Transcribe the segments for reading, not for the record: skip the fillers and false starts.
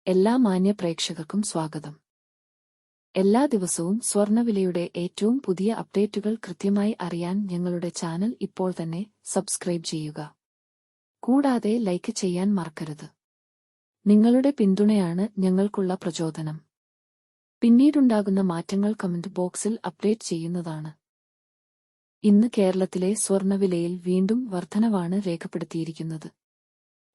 എല്ലാ മാന്യ പ്രേക്ഷകർക്കും സ്വാഗതം. എല്ലാ ദിവസവും സ്വർണ്ണവിലയുടെ ഏറ്റവും പുതിയ അപ്ഡേറ്റുകൾ കൃത്യമായി അറിയാൻ ഞങ്ങളുടെ ചാനൽ ഇപ്പോൾ തന്നെ സബ്സ്ക്രൈബ് ചെയ്യുക. കൂടാതെ ലൈക്ക് ചെയ്യാൻ മറക്കരുത്. നിങ്ങളുടെ പിന്തുണയാണ് ഞങ്ങൾക്കുള്ള പ്രചോദനം. പിന്നീടുണ്ടാകുന്ന മാറ്റങ്ങൾ കമന്റ് ബോക്സിൽ അപ്ഡേറ്റ് ചെയ്യുന്നതാണ്. ഇന്ന് കേരളത്തിലെ സ്വർണ്ണവിലയിൽ വീണ്ടും വർധനവാണ് രേഖപ്പെടുത്തിയിരിക്കുന്നത്.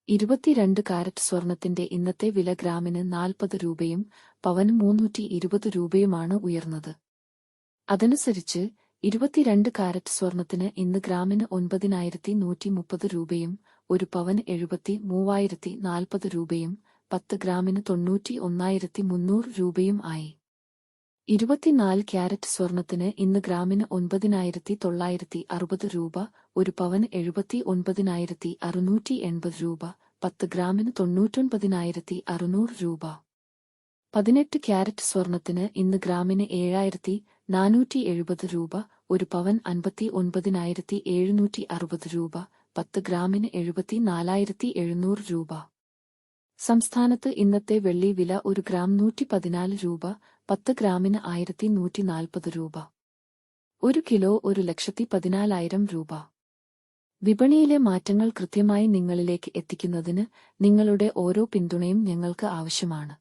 22 കാരറ്റ് സ്വർണത്തിന്റെ ഇന്നത്തെ വില ഗ്രാമിന് 40 രൂപയും പവന് 320 രൂപയുമാണ് ഉയർന്നത്. അതനുസരിച്ച് 22 കാരറ്റ് സ്വർണത്തിന് ഇന്ന് ഗ്രാമിന് 9,130 രൂപയും ഒരു പവന് 73,040 രൂപയും 10 ഗ്രാമിന് 91,300 രൂപയും ആയി. 24 ക്യാരറ്റ് സ്വർണത്തിന് ഇന്ന് ഗ്രാമിന് 9,960 രൂപ, ഒരു പവന് 79,680 രൂപ, 10 ഗ്രാമിന് 99,600 രൂപ. 18 ക്യാരറ്റ് സ്വർണത്തിന് ഇന്ന് ഗ്രാമിന് 7,470 രൂപ, ഒരു പവൻ 59,760 രൂപ, 10 ഗ്രാമിന് 74,700 രൂപ. സംസ്ഥാനത്ത് ഇന്നത്തെ വെള്ളി വില ഒരു ഗ്രാം 114 രൂപ, 10 ഗ്രാമിന് 1,140 രൂപ. 1 കിലോ 1,14,000 രൂപ. വിപണിയിലെ മാറ്റങ്ങൾ കൃത്യമായി നിങ്ങളിലേക്ക് എത്തിക്കുന്നതിന് നിങ്ങളുടെ ഓരോ പിന്തുണയും ഞങ്ങൾക്ക് ആവശ്യമാണ്.